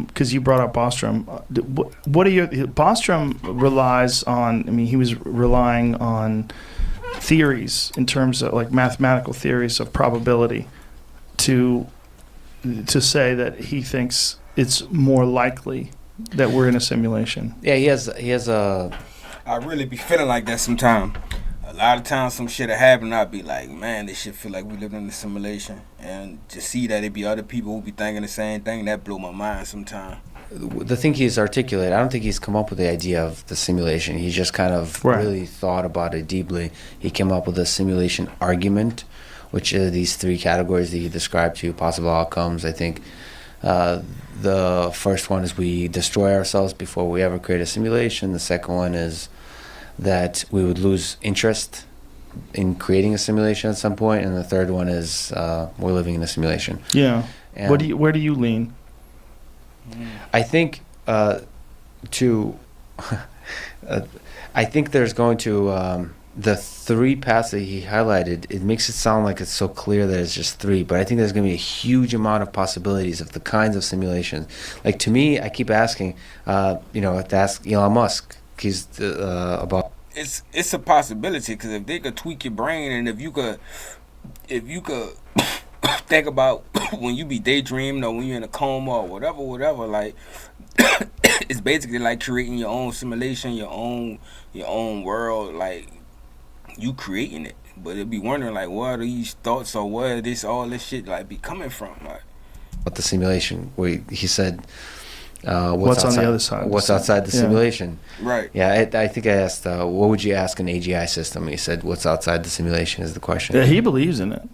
because you brought up Bostrom. What are your Bostrom relies on? I mean, he was relying on theories in terms of like mathematical theories of probability to say that he thinks it's more likely that we're in a simulation. Yeah, he has a. I really be feeling like that sometimes. A lot of times some shit will happen, I'll be like, man, this shit feel like we live in a simulation. And to see that it be other people who be thinking the same thing, that blew my mind sometimes. The thing he's articulated, I don't think he's come up with the idea of the simulation. He just kind of really thought about it deeply. He came up with a simulation argument, which are these three categories that he described to you, possible outcomes. I think the first one is we destroy ourselves before we ever create a simulation. The second one is that we would lose interest in creating a simulation at some point, and the third one is we're living in a simulation. Yeah. And where do you lean? I think I think there's going to the three paths that he highlighted. It makes it sound like it's so clear that it's just three, but I think there's going to be a huge amount of possibilities of the kinds of simulations. Like, to me, I keep asking, to ask Elon Musk. He's about. It's a possibility, because if they could tweak your brain, and if you could think about when you be daydreaming or when you're in a coma or whatever, like it's basically like creating your own simulation, your own world, like you creating it. But it'd be wondering like, where are these thoughts or where all this shit like be coming from, like. But the simulation, where he said. What's on the other side? What's outside the simulation? Right. Yeah, I think I asked, what would you ask an AGI system? He said, what's outside the simulation is the question. Yeah, he believes in it.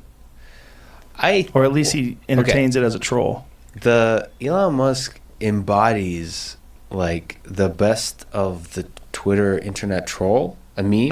Or at least he entertains it as a troll. The Elon Musk embodies like the best of the Twitter internet troll, a meme,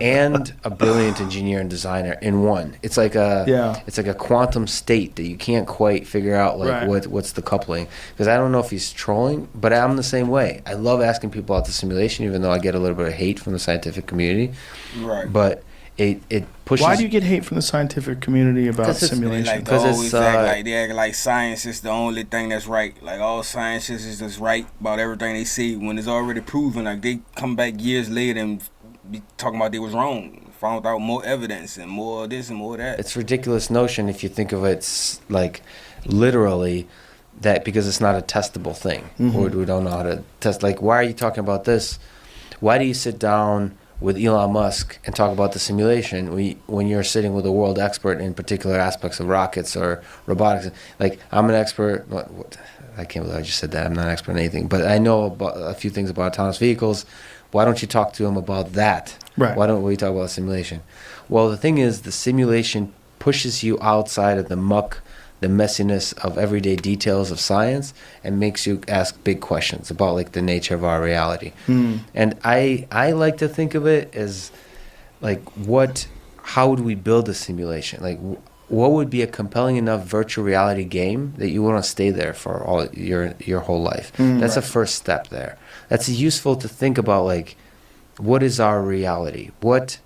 and a brilliant engineer and designer in one. It's like a quantum state that you can't quite figure out what's the coupling. Because I don't know if he's trolling, but I'm the same way. I love asking people about the simulation, even though I get a little bit of hate from the scientific community. Right. But it pushes. Why do you get hate from the scientific community about simulation? Because they act like science is the only thing that's right. Like all science is just right about everything they see when it's already proven. Like they come back years later and be talking about they was wrong, found out more evidence and more of this and more of that. It's a ridiculous notion if you think of it like literally, that because it's not a testable thing, or we don't know how to test. Like, why are you talking about this? Why do you sit down with Elon Musk and talk about the simulation when you're sitting with a world expert in particular aspects of rockets or robotics? Like, I'm an expert. I can't believe I just said that. I'm not an expert in anything, but I know about a few things about autonomous vehicles. Why don't you talk to him about that? Right. Why don't we talk about simulation? Well, the thing is, the simulation pushes you outside of the muck, the messiness of everyday details of science, and makes you ask big questions about like the nature of our reality. And I like to think of it as like, how would we build a simulation? Like, what would be a compelling enough virtual reality game that you want to stay there for all your whole life? That's a first step there. That's useful to think about, like, what is our reality? What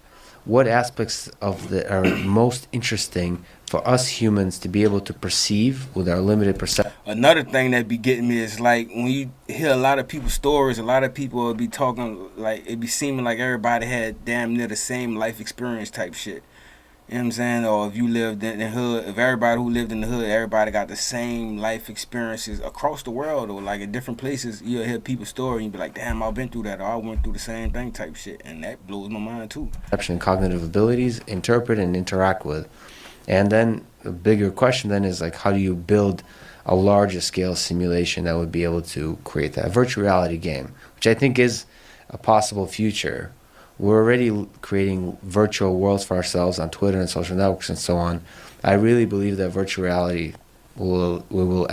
aspects of are most interesting for us humans to be able to perceive with our limited perception? Another thing that be getting me is like when you hear a lot of people's stories, a lot of people will be talking like it be seeming like everybody had damn near the same life experience type shit. You know what I'm saying? Or if you lived in the hood, if everybody who lived in the hood, everybody got the same life experiences across the world or like in different places, you'll hear people's story and you be like, damn, I've been through that or I went through the same thing type shit. And that blows my mind too. Perception, cognitive abilities, interpret and interact with. And then the bigger question then is like, how do you build a larger scale simulation that would be able to create that virtual reality game, which I think is a possible future. We're already creating virtual worlds for ourselves on Twitter and social networks and so on. I really believe that virtual reality we will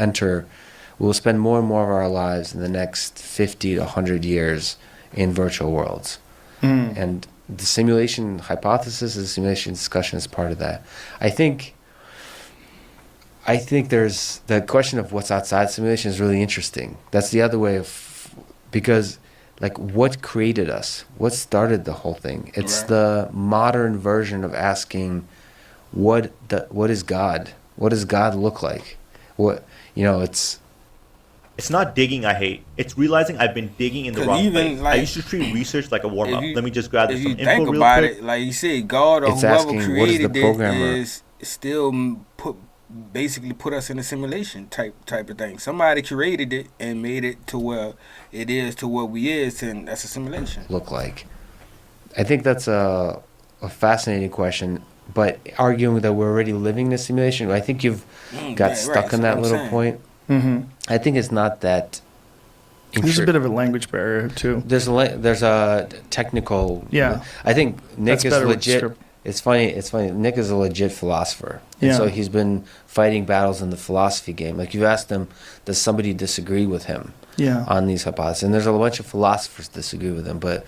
spend more and more of our lives in the next 50 to 100 years in virtual worlds. And the simulation hypothesis, the simulation discussion is part of that. I think there's the question of what's outside simulation is really interesting. That's the other way of, because like what created us? What started the whole thing? It's the modern version of asking what is God? What does God look like? It's It's not digging I hate. It's realizing I've been digging in the 'Cause wrong even, place. I like, used to treat research like a warm up. if you- Let me just grab if some you info think real about quick. it, like you said, God or It's whoever asking, what is the created it programmer? is still basically put us in a simulation type of thing. Somebody created it and made it to where it is to what we is, and that's a simulation. Look like? I think that's a fascinating question, but arguing that we're already living in a simulation, I think you've got Yeah, stuck right, on that's that what I'm little saying. point. Mm-hmm. I think it's not that. There's a bit of a language barrier too. There's a technical. Yeah. I think Nick That's is better with legit. script. It's funny. It's funny. Nick is a legit philosopher, and Yeah. so he's been fighting battles in the philosophy game. Like you asked him, does somebody disagree with him Yeah. on these hypotheses? And there's a bunch of philosophers disagree with him, but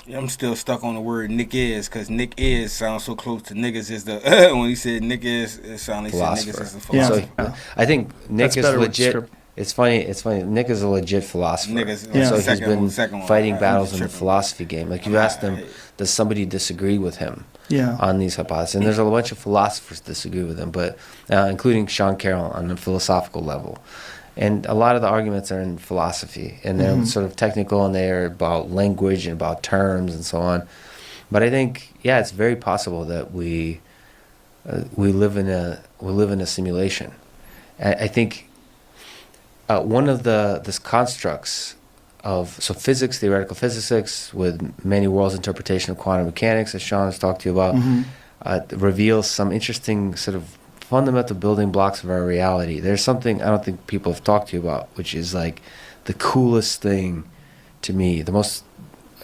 Yeah, I'm still stuck on the word Nick is, because Nick is sounds so close to niggas is the when he said Nick is, it sounded like he said philosopher. niggas is the Yeah. philosopher. So I think Nick That's is better with legit. script. It's funny. It's funny. Nick is a legit philosopher. Niggas, Yeah. So he's second been one, second one. fighting I'm battles just in the tripping. philosophy game. Like you asked him, does somebody disagree with him Yeah. on these hypotheses? And there's a bunch of philosophers disagree with him, but including Sean Carroll on a philosophical level. And a lot of the arguments are in philosophy, and they're Mhm. sort of technical, and they're about language and about terms and so on. But I think, yeah, it's very possible that we live in a simulation. I think one of the constructs of physics, theoretical physics, with many worlds interpretation of quantum mechanics, as Sean has talked to you about, Mhm. reveals some interesting sort of fundamental building blocks of our reality. There's something I don't think people have talked to you about, which is like the coolest thing to me, the most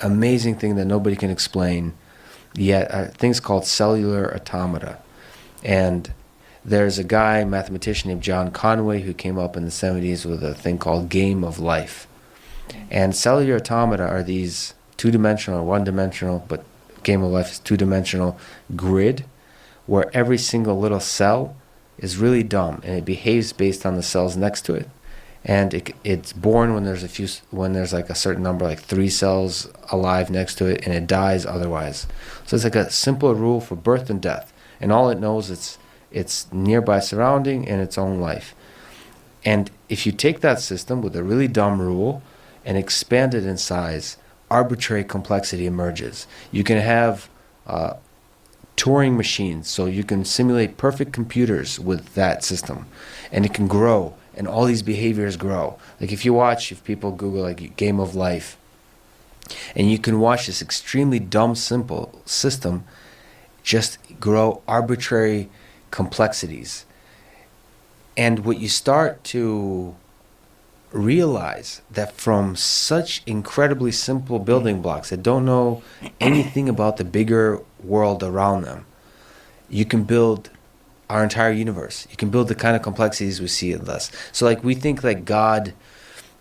amazing thing that nobody can explain yet, are things called cellular automata. And there's a guy, mathematician named John Conway, who came up in the 70s with a thing called game of life. And cellular automata are these two-dimensional, one-dimensional, but game of life is two-dimensional grid where every single little cell is really dumb and it behaves based on the cells next to it. And it's born when there's like a certain number, like 3 cells alive next to it, and it dies otherwise. So it's like a simple rule for birth and death, and all it knows its nearby surrounding and its own life. And if you take that system with a really dumb rule and expand it in size, arbitrary complexity emerges. You can have Turing machines, so you can simulate perfect computers with that system, and it can grow, and all these behaviors grow. Like if people Google like game of life, and you can watch this extremely dumb, simple system just grow arbitrary complexities. And what you start to realize that from such incredibly simple building blocks that don't know anything about the bigger world around them, you can build our entire universe. You can build the kind of complexities we see in this. So like we think like God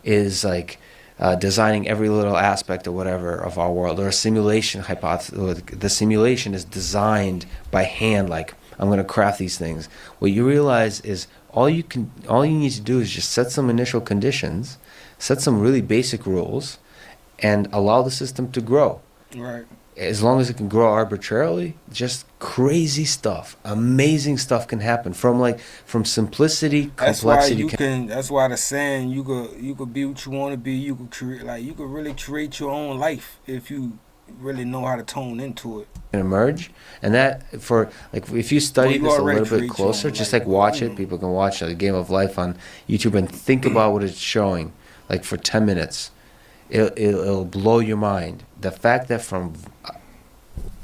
is like designing every little aspect or whatever of our world, or a simulation hypothesis. The simulation is designed by hand, like I'm going to craft these things. What you realize is all you need to do is just set some initial conditions, set some really basic rules, and allow the system to grow. Right. As long as it can grow arbitrarily, just crazy stuff, amazing stuff can happen from simplicity, That's why complexity. That's why the saying you could be what you want to be. You could create you could really create your own life if you really know how to tone into it. Can emerge, and that for like if you study you this a already little bit create closer, your own just life. like watch it. People can watch a Game of Life on YouTube and think about what it's showing, like for 10 minutes. It'll blow your mind. The fact that from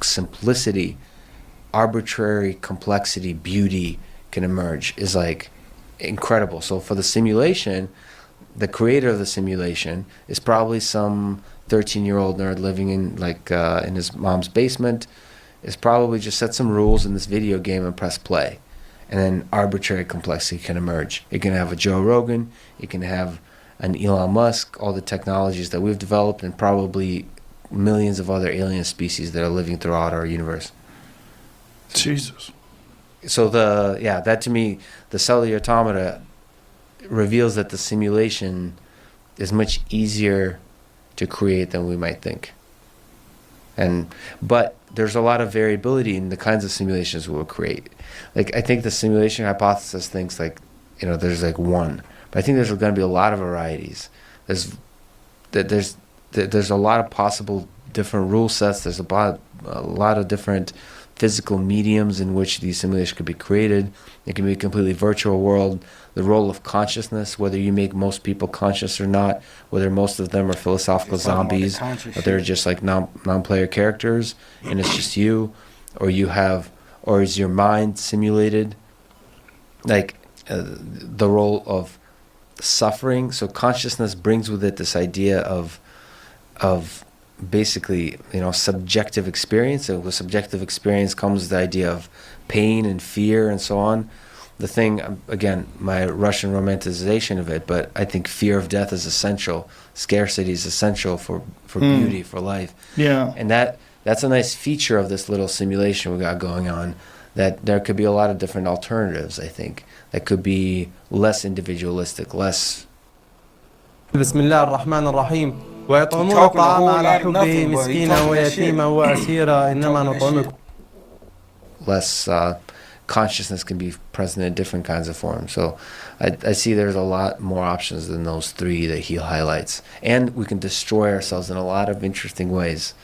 simplicity, arbitrary complexity, beauty can emerge is like incredible. So for the simulation, the creator of the simulation is probably some 13-year-old nerd living in his mom's basement. Is probably just set some rules in this video game and press play, and then arbitrary complexity can emerge. It can have a Joe Rogan, it can have an Elon Musk, all the technologies that we've developed, and probably millions of other alien species that are living throughout our universe. Jesus. So that to me, the cellular automata reveals that the simulation is much easier to create than we might think. But there's a lot of variability in the kinds of simulations we'll create. Like I think the simulation hypothesis thinks like, there's like one, But I think there's going to be a lot of varieties. There's a lot of possible different rule sets. There's a lot of different physical mediums in which these simulations could be created. It can be a completely virtual world. The role of consciousness, whether you make most people conscious or not, whether most of them are philosophical zombies, or they're just like non-player characters, and it's just you, or is your mind simulated? Like the role of suffering. So consciousness brings with it this idea of basically, subjective experience. And with subjective experience comes the idea of pain and fear and so on. The thing, again, my Russian romanticization of it, but I think fear of death is essential. Scarcity is essential for beauty, for life. Yeah. And that's a nice feature of this little simulation we got going on, that there could be a lot of different alternatives, I think, that could be less individualistic, less... بسم الله الرحمن الرحيم ويطعمون Talking a الطعام whole على lot of حبه nothing, but he مسكينا talking that shit. ويتيما وأسيرا إنما نطعمكم less consciousness can be present in different kinds of forms. So I see there's a lot more options than those three that he highlights. And we can destroy ourselves in a lot of interesting ways.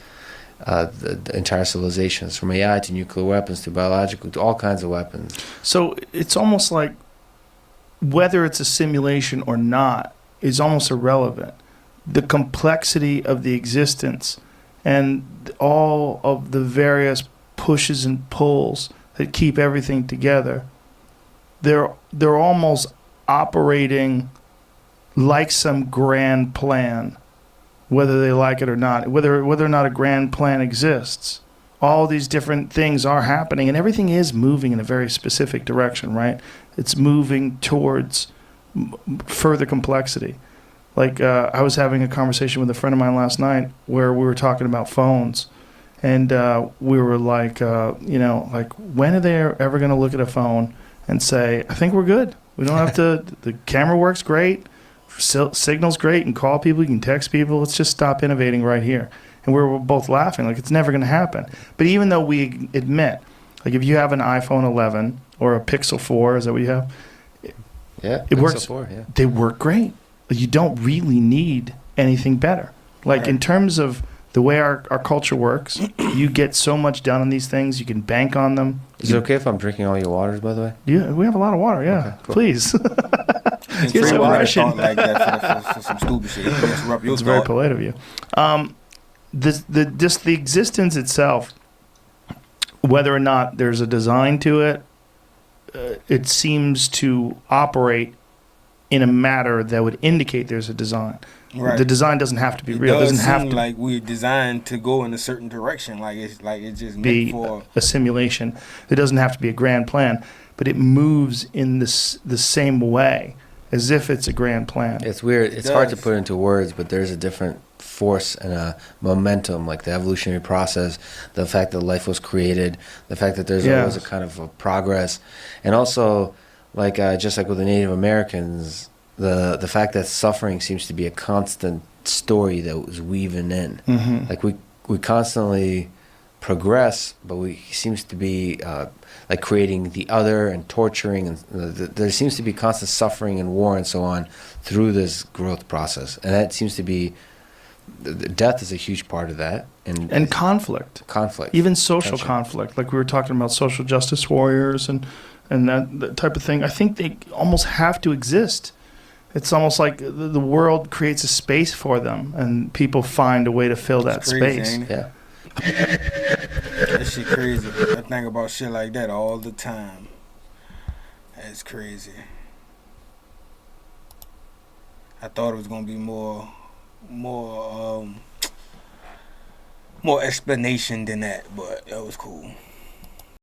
The entire civilizations, from AI to nuclear weapons to biological to all kinds of weapons. So it's almost like whether it's a simulation or not is almost irrelevant. The complexity of the existence and all of the various pushes and pulls that keep everything together, they're almost operating like some grand plan, whether they like it or not, whether or not a grand plan exists. All these different things are happening, and everything is moving in a very specific direction, right? It's moving towards further complexity. Like I was having a conversation with a friend of mine last night where we were talking about phones, and we were like, like when are they ever going to look at a phone and say, I think we're good. We don't have to, the camera works great, signal's great, and call people, you can text people, let's just stop innovating right here. And we were both laughing, like it's never going to happen. But even though we admit, like if you have an iPhone 11 or a Pixel 4, is that what you have? Yeah, It works. 4, yeah. They work great. You don't really need anything better. Like in terms of the way our culture works, you get so much done on these things. You can bank on them. Is it okay if I'm drinking all your waters, by the way? Yeah, we have a lot of water. Yeah, Okay, cool. Please. It's Here's free some water Russian. thought like that for some stupid shit. Disrupt your It's very thought. polite of you. Just the existence itself, whether or not there's a design to it, it seems to operate in a matter that would indicate there's a design. Right. The design doesn't have to be It real. It does doesn't have seem to like we're designed to go in a certain direction. Like it's just meant be for. a simulation. It doesn't have to be a grand plan, but it moves in the same way as if it's a grand plan. It's weird. It's hard to does. put into words, but there's a different force and a momentum, like the evolutionary process, the fact that life was created, the fact that there's always a kind of a progress, and also, like just like with the Native Americans, the fact that suffering seems to be a constant story that was weaving in. Mm-hmm. Like we constantly progress, but we seems to be like creating the other and torturing, and there seems to be constant suffering and war and so on through this growth process, and that seems to be death is a huge part of that, And conflict. conflict, Even social Tension. conflict, like we were talking about social justice warriors and that type of thing. I think they almost have to exist. It's almost like the world creates a space for them, and people find a way to fill that It's crazy, space. ain't it? Yeah, That shit crazy. I think about shit like that all the time. That's crazy. I thought it was gonna be more explanation than that, but that was cool.